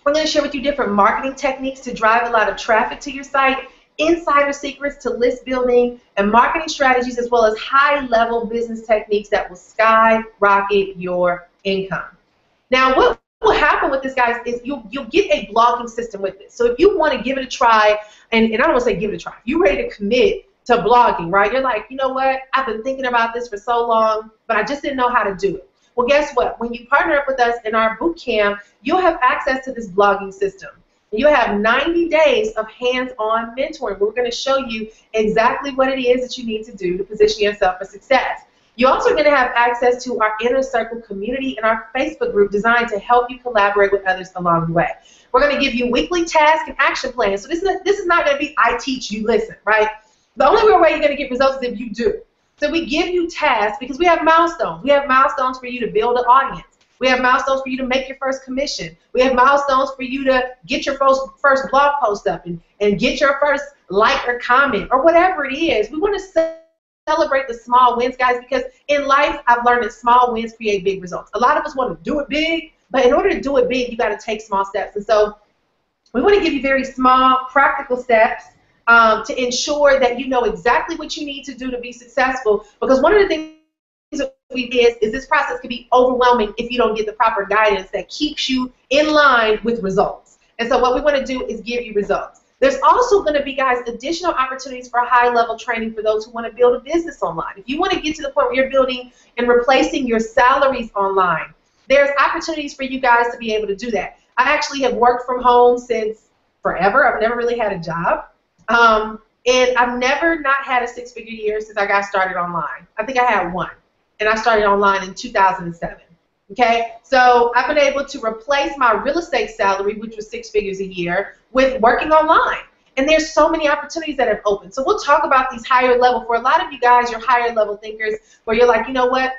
We're going to share with you different marketing techniques to drive a lot of traffic to your site, insider secrets to list building, and marketing strategies, as well as high-level business techniques that will skyrocket your income. Now, what will happen with this, guys, is you'll get a blogging system with this. So if you want to give it a try, and I don't want to say give it a try, if you're ready to commit to blogging, right? You're like, you know what, I've been thinking about this for so long, but I just didn't know how to do it. Well, guess what? When you partner up with us in our boot camp, you'll have access to this blogging system. You'll have 90 days of hands-on mentoring. We're going to show you exactly what it is that you need to do to position yourself for success. You're also going to have access to our Inner Circle community and our Facebook group designed to help you collaborate with others along the way. We're going to give you weekly tasks and action plans. So this is not going to be I teach, you listen, right? The only real way you're going to get results is if you do. So we give you tasks because we have milestones. We have milestones for you to build an audience. We have milestones for you to make your first commission. We have milestones for you to get your first blog post up and get your first like or comment or whatever it is. We want to celebrate the small wins, guys, because in life, I've learned that small wins create big results. A lot of us want to do it big, but in order to do it big, you got to take small steps. And so we want to give you very small, practical steps to ensure that you know exactly what you need to do to be successful. Because one of the things that is this process can be overwhelming if you don't get the proper guidance that keeps you in line with results. And so what we want to do is give you results. There's also going to be, guys, additional opportunities for high-level training for those who want to build a business online. If you want to get to the point where you're building and replacing your salaries online, there's opportunities for you guys to be able to do that. I actually have worked from home since forever. I've never really had a job. And I've never not had a six-figure year since I got started online. I think I had one, and I started online in 2007. Okay, so I've been able to replace my real estate salary, which was 6 figures a year, with working online. And there's so many opportunities that have opened. So we'll talk about these higher level. For a lot of you guys, you're higher level thinkers, where you're like, you know what?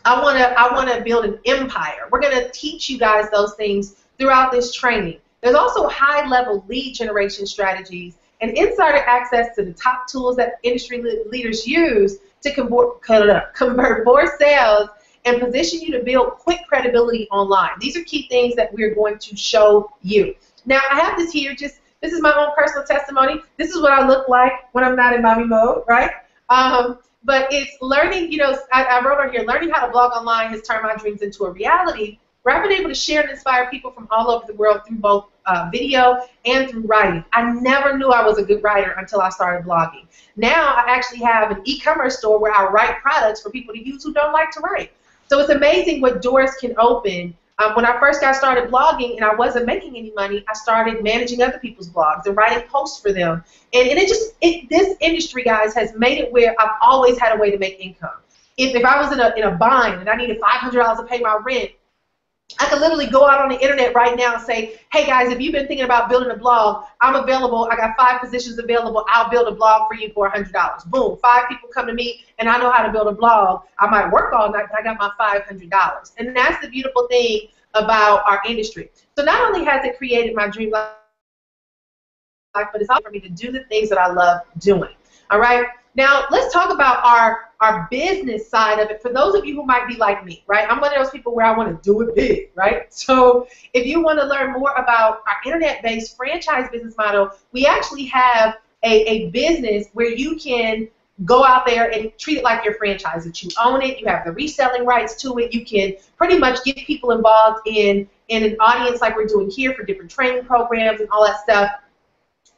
I wanna build an empire. We're gonna teach you guys those things throughout this training. There's also high level lead generation strategies and insider access to the top tools that industry leaders use to convert more sales and position you to build quick credibility online. These are key things that we're going to show you. Now, I have this here, this is my own personal testimony. This is what I look like when I'm not in mommy mode, right? But it's learning, you know, I wrote on here, learning how to blog online has turned my dreams into a reality, where I've been able to share and inspire people from all over the world through both video and through writing. I never knew I was a good writer until I started blogging. Now I actually have an e-commerce store where I write products for people to use who don't like to write. So it's amazing what doors can open. When I first got started blogging and I wasn't making any money, I started managing other people's blogs and writing posts for them. And this industry, guys, has made it where I've always had a way to make income. If I was in a bind and I needed $500 to pay my rent, I could literally go out on the internet right now and say, hey guys, if you've been thinking about building a blog, I'm available. I got 5 positions available. I'll build a blog for you for $100. Boom, 5 people come to me and I know how to build a blog. I might work all night, but I got my $500. And that's the beautiful thing about our industry. So not only has it created my dream life, but it's also for me to do the things that I love doing. All right? Now, let's talk about our business side of it. For those of you who might be like me, right? I'm one of those people where I want to do it big, right? So if you want to learn more about our internet-based franchise business model, we actually have a business where you can go out there and treat it like your franchise, that you own it, you have the reselling rights to it, you can pretty much get people involved in an audience like we're doing here for different training programs and all that stuff.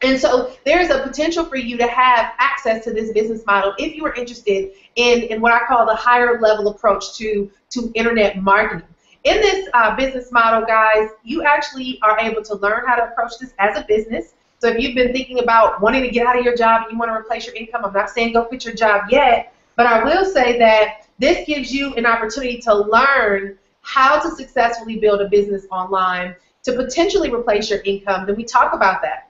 And so there's a potential for you to have access to this business model if you are interested in what I call the higher level approach to internet marketing. In this business model, guys, you actually are able to learn how to approach this as a business. So if you've been thinking about wanting to get out of your job and you want to replace your income, I'm not saying go quit your job yet, but I will say that this gives you an opportunity to learn how to successfully build a business online to potentially replace your income. Then we talk about that.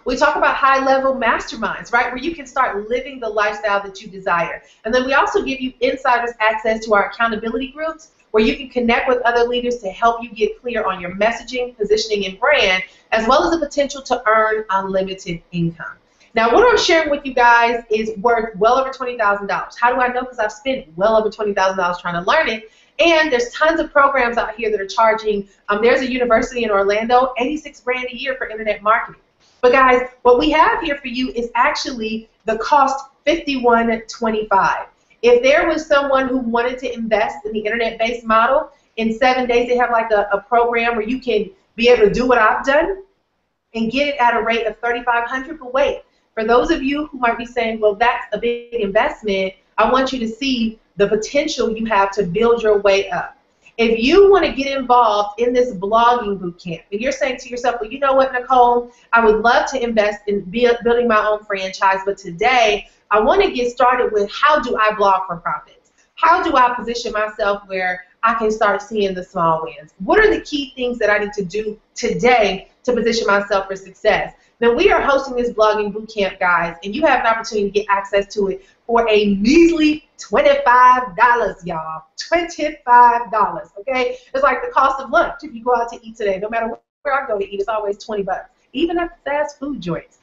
We talk about high-level masterminds, right, where you can start living the lifestyle that you desire. And then we also give you insiders access to our accountability groups where you can connect with other leaders to help you get clear on your messaging, positioning, and brand, as well as the potential to earn unlimited income. Now, what I'm sharing with you guys is worth well over $20,000. How do I know? Because I've spent well over $20,000 trying to learn it. And there's tons of programs out here that are charging. There's a university in Orlando, $86 grand a year for internet marketing. But guys, what we have here for you is actually the cost $51.25. If there was someone who wanted to invest in the internet-based model, in 7 days they have like a program where you can be able to do what I've done and get it at a rate of $3,500. But wait, for those of you who might be saying, well, that's a big investment, I want you to see the potential you have to build your way up. If you want to get involved in this blogging boot camp, and you're saying to yourself, well, you know what, Nicole, I would love to invest in building my own franchise, but today I want to get started with how do I blog for profits? How do I position myself where I can start seeing the small wins? What are the key things that I need to do today to position myself for success? Then we are hosting this blogging boot camp, guys, and you have an opportunity to get access to it for a measly $25, y'all. $25, okay? It's like the cost of lunch if you go out to eat today. No matter where I go to eat, it's always 20 bucks, even at the fast food joints.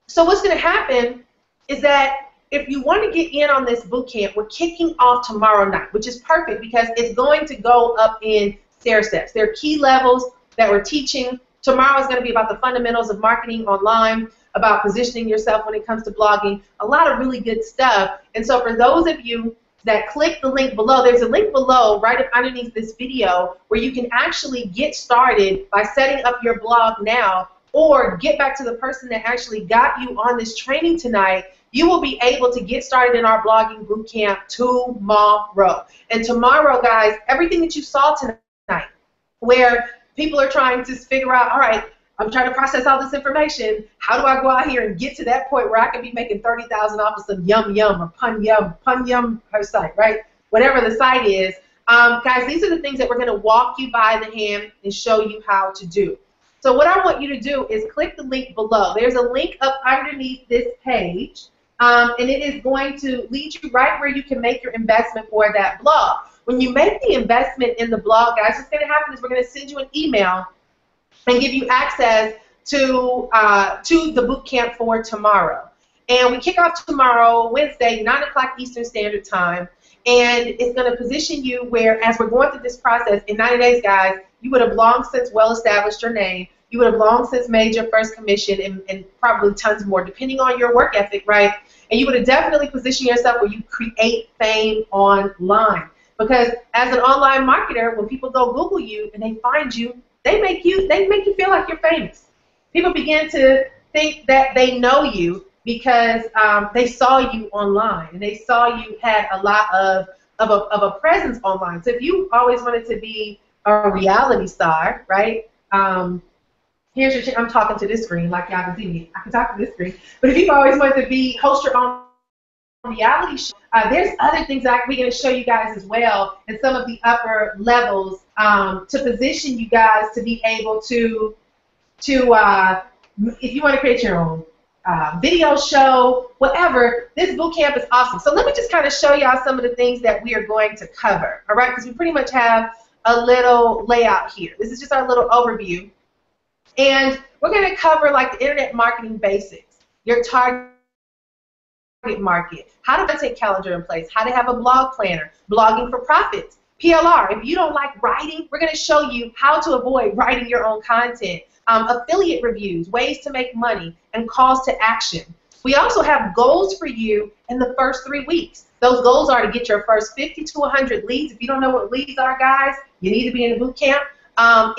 So what's going to happen is that if you want to get in on this boot camp, we're kicking off tomorrow night, which is perfect because it's going to go up in stair steps. There are key levels that we're teaching. Tomorrow is going to be about the fundamentals of marketing online, about positioning yourself when it comes to blogging, a lot of really good stuff. And so for those of you that click the link below, there's a link below right underneath this video where you can actually get started by setting up your blog now, or get back to the person that actually got you on this training tonight. You will be able to get started in our blogging bootcamp tomorrow. And tomorrow, guys, everything that you saw tonight, where people are trying to figure out, all right, I'm trying to process all this information. How do I go out here and get to that point where I can be making $30,000 off of some yum yum or pun yum her site, right? Whatever the site is. Guys, these are the things that we're going to walk you by the hand and show you how to do. So what I want you to do is click the link below. There's a link up underneath this page, and it is going to lead you right where you can make your investment for that blog. When you make the investment in the blog, guys, what's going to happen is we're going to send you an email and give you access to the boot camp for tomorrow. And we kick off tomorrow, Wednesday, 9 o'clock Eastern Standard Time. And it's going to position you where, as we're going through this process, in 90 days, guys, you would have long since well-established your name. You would have long since made your first commission and probably tons more, depending on your work ethic, right? And you would have definitely positioned yourself where you create fame online. Because as an online marketer, when people go Google you and they find you, they make you feel like you're famous. People begin to think that they know you because they saw you online and they saw you had a lot of a presence online. So if you always wanted to be a reality star, right? Here's your I'm talking to this screen like y'all can see me. I can talk to this screen. But if you've always wanted to host your own reality show, there's other things that we're going to show you guys as well in some of the upper levels to position you guys to be able to if you want to create your own video show, whatever, this boot camp is awesome. So let me just kind of show y'all some of the things that we are going to cover, all right? Because we pretty much have a little layout here. This is just our little overview. And we're going to cover like the internet marketing basics, your target market, how to take calendar in place, how to have a blog planner, blogging for profits, PLR. If you don't like writing, we're going to show you how to avoid writing your own content, affiliate reviews, ways to make money, and calls to action. We also have goals for you in the first 3 weeks. Those goals are to get your first 50 to 100 leads. If you don't know what leads are, guys, you need to be in the boot camp. And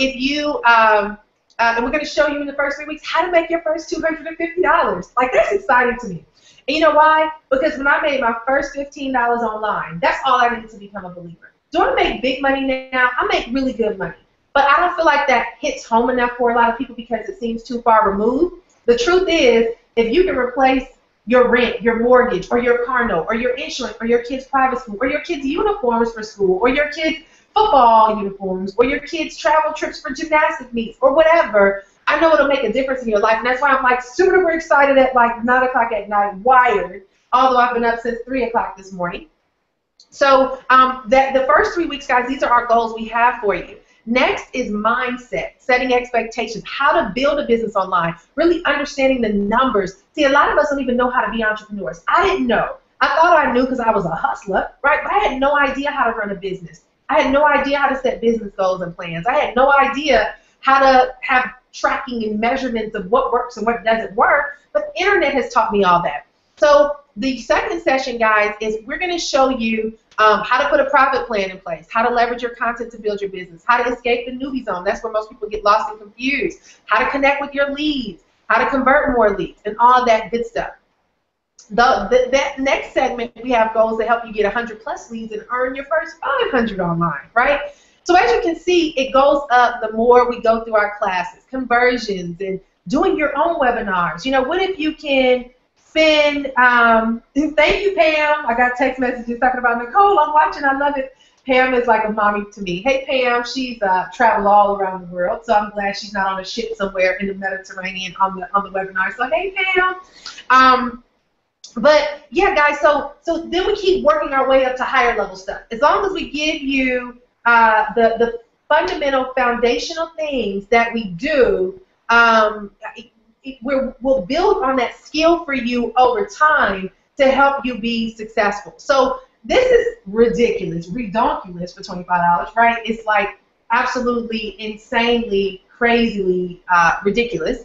we're going to show you in the first 3 weeks how to make your first $250. Like, that's exciting to me. And you know why? Because when I made my first $15 online, that's all I needed to become a believer. Do I make big money now? I make really good money. But I don't feel like that hits home enough for a lot of people because it seems too far removed. The truth is, if you can replace your rent, your mortgage, or your car note, or your insurance, or your kids' private school, or your kids' uniforms for school, or your kids' football uniforms, or your kids' travel trips for gymnastic meets, or whatever, I know it'll make a difference in your life. And that's why I'm like super excited at like 9 o'clock at night, wired, although I've been up since 3 o'clock this morning. So the first 3 weeks, guys, these are our goals we have for you. Next is mindset, setting expectations, how to build a business online, really understanding the numbers. See, a lot of us don't even know how to be entrepreneurs. I didn't know. I thought I knew because I was a hustler, right? But I had no idea how to run a business. I had no idea how to set business goals and plans. I had no idea how to have tracking and measurements of what works and what doesn't work, but the internet has taught me all that. So the second session, guys, is we're going to show you how to put a profit plan in place, how to leverage your content to build your business, how to escape the newbie zone. That's where most people get lost and confused. How to connect with your leads, how to convert more leads, and all that good stuff. That next segment, we have goals to help you get 100+ leads and earn your first 500 online, right? So as you can see, it goes up the more we go through our classes, conversions, and doing your own webinars. You know, what if you can spend, thank you, Pam. I got text messages talking about Nicole. I'm watching. I love it. Pam is like a mommy to me. Hey, Pam. She's traveled all around the world, so I'm glad she's not on a ship somewhere in the Mediterranean on the webinar. So, hey, Pam. But yeah, guys, so then we keep working our way up to higher level stuff. As long as we give you the fundamental foundational things that we do, we'll build on that skill for you over time to help you be successful. So this is ridiculous, redonkulous for $25, right? It's like absolutely insanely, crazily ridiculous.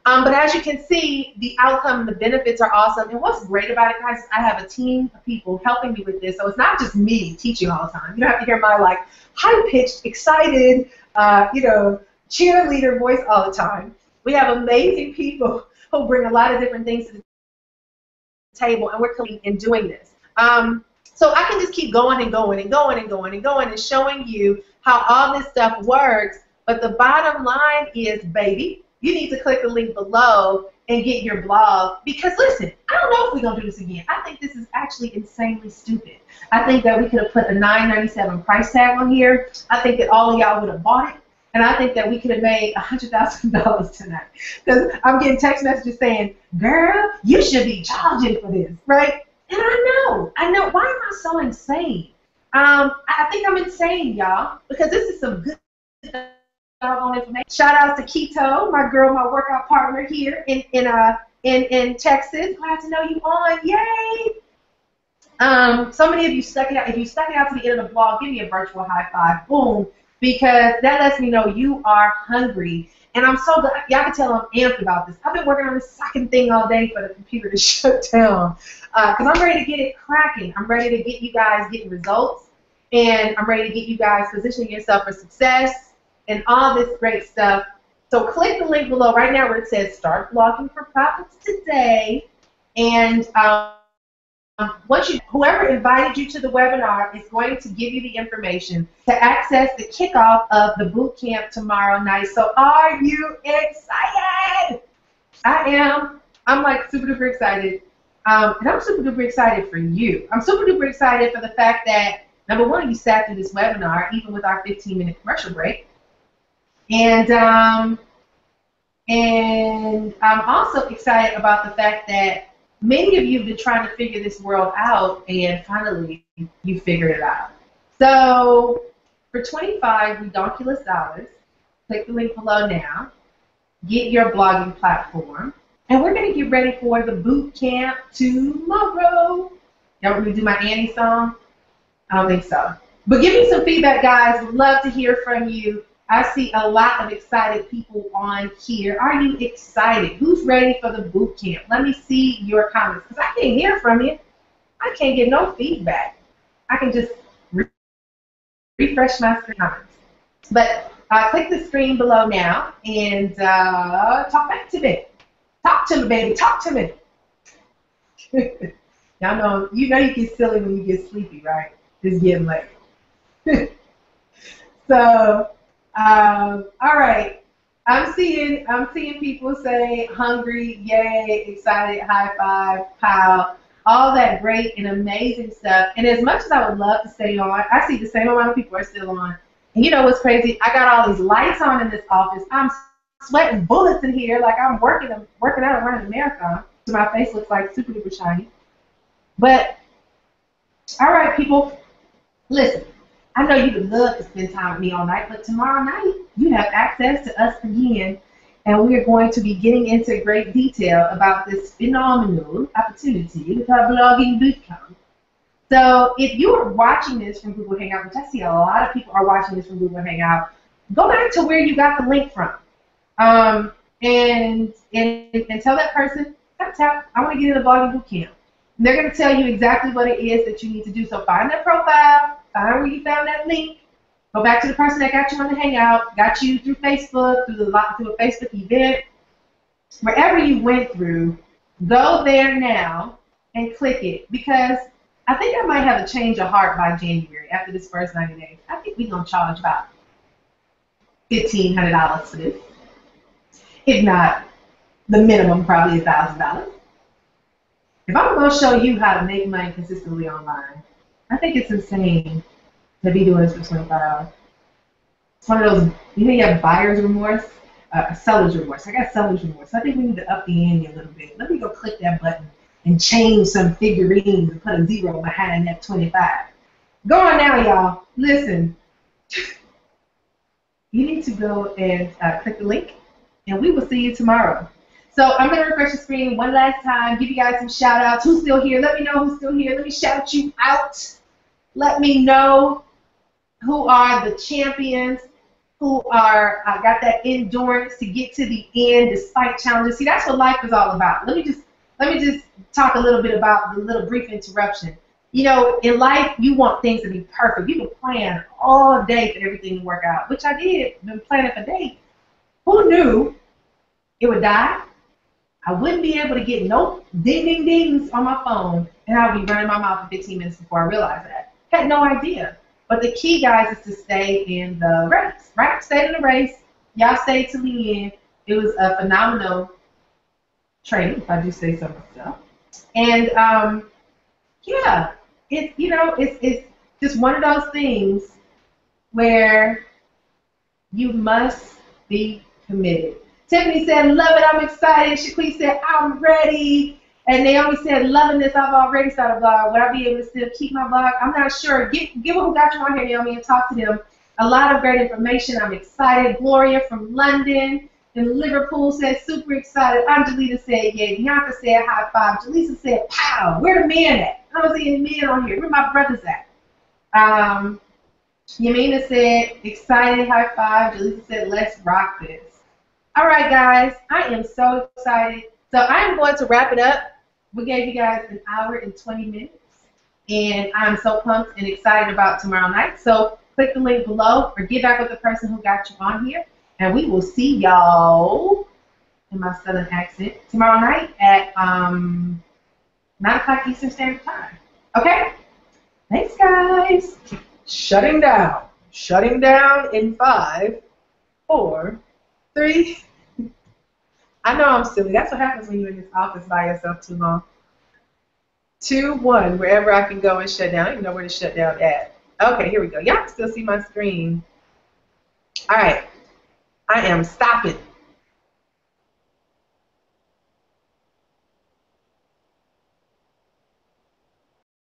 But as you can see, the outcome and the benefits are awesome. And what's great about it, guys, is I have a team of people helping me with this. So it's not just me teaching all the time. You don't have to hear my like high-pitched, excited, cheerleader voice all the time. We have amazing people who bring a lot of different things to the table, and we're coming and doing this. So I can just keep going and going and going and going and going and showing you how all this stuff works. But the bottom line is, baby, you need to click the link below and get your blog. Because listen, I don't know if we're going to do this again. I think this is actually insanely stupid. I think that we could have put a $9.97 price tag on here. I think that all of y'all would have bought it. And I think that we could have made $100,000 tonight. Because I'm getting text messages saying, girl, you should be charging for this, right? And I know. Why am I so insane? I think I'm insane, y'all, because this is some good information. Shout out to Keto, my girl, my workout partner here in Texas. Glad to know you on. Yay! So many of you stuck it out. If you stuck it out to the end of the blog, give me a virtual high five. Boom. Because that lets me know you are hungry. And I'm so glad. Y'all can tell I'm amped about this. I've been working on this fucking thing all day for the computer to shut down. Because I'm ready to get it cracking. I'm ready to get you guys getting results. And I'm ready to get you guys positioning yourself for success and all this great stuff. So click the link below right now where it says Start Blogging for Profits Today. And whoever invited you to the webinar is going to give you the information to access the kickoff of the boot camp tomorrow night. So are you excited? I am. I'm like super duper excited. And I'm super duper excited for you. I'm super duper excited for the fact that, number one, you sat through this webinar, even with our 15-minute commercial break. And I'm also excited about the fact that many of you have been trying to figure this world out, and finally you figured it out. So for $25 redonkulous dollars, click the link below now, get your blogging platform, and we're going to get ready for the boot camp tomorrow. Y'all want me to do my Annie song? I don't think so. But give me some feedback, guys. Would love to hear from you. I see a lot of excited people on here. Are you excited? Who's ready for the boot camp? Let me see your comments, because I can't hear from you. I can't get no feedback. I can just refresh my screen comments. But click the screen below now and talk back to me. Talk to me, baby. Talk to me. Y'all know, you get silly when you get sleepy, right? It's getting late. So. All right, I'm seeing people say hungry, yay, excited, high five, pow, all that great and amazing stuff. And as much as I would love to stay on, I see the same amount of people are still on. And you know what's crazy? I got all these lights on in this office. I'm sweating bullets in here like I'm working out and running a marathon. So my face looks like super duper shiny. But all right, people, listen. I know you would love to spend time with me all night, but tomorrow night you have access to us again, and we are going to be getting into great detail about this phenomenal opportunity with our blogging bootcamp. So if you are watching this from Google Hangout, which I see a lot of people are watching this from Google Hangout, go back to where you got the link from, and tell that person, tap, I want to get in the blogging bootcamp. And they're going to tell you exactly what it is that you need to do. So find their profile, find where you found that link, go back to the person that got you on the Hangout, got you through Facebook, through a Facebook event, wherever you went through, go there now and click it. Because I think I might have a change of heart by January after this first 90 days. I think we're going to charge about $1,500 for this. If not, the minimum probably $1,000. If I'm going to show you how to make money consistently online, I think it's insane to be doing this for $25. It's one of those, you have buyer's remorse, seller's remorse. I got seller's remorse. I think we need to up the ante a little bit. Let me go click that button and change some figurines and put a 0 behind that 25. Go on now, y'all. Listen. You need to go and click the link, and we will see you tomorrow. So I'm going to refresh the screen one last time, give you guys some shout outs. Who's still here? Let me know who's still here. Let me shout you out. Let me know who are the champions, who are got that endurance to get to the end despite challenges. See, that's what life is all about. Let me just talk a little bit about the little brief interruption. You know, in life, you want things to be perfect. You can plan all day for everything to work out, which I did. Been planning for days. Who knew it would die? I wouldn't be able to get no ding ding dings on my phone, and I would be running my mouth for 15 minutes before I realized that. Had no idea. But the key, guys, is to stay in the race, right? Stay in the race. Y'all stayed to the end. It was a phenomenal training, if I do say so myself. And yeah, it's just one of those things where you must be committed. Tiffany said, love it, I'm excited. Shaquille said, I'm ready. And Naomi said, loving this, I've already started a blog. Will I be able to still keep my blog? I'm not sure. Give who got you on here, Naomi, and talk to them. A lot of great information. I'm excited. Gloria from London and Liverpool said, super excited. Angelita said, yeah. Bianca said, high five. Jaleesa said, pow. Where the men at? I don't see any men on here. Where my brothers at? Yamina said, excited, high five. Jaleesa said, let's rock this. All right, guys, I am so excited. So I am going to wrap it up. We gave you guys an hour and 20 minutes, and I'm so pumped and excited about tomorrow night. So click the link below or get back with the person who got you on here, and we will see y'all in my southern accent tomorrow night at 9 o'clock Eastern Standard Time. Okay? Thanks, guys. Shutting down. Shutting down in 5, 4, 3. I know I'm silly. That's what happens when you're in this office by yourself too long. 2, 1. Wherever I can go and shut down. I don't even know where to shut down at. Okay, here we go. Y'all can still see my screen. All right. I am stopping.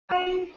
Bye.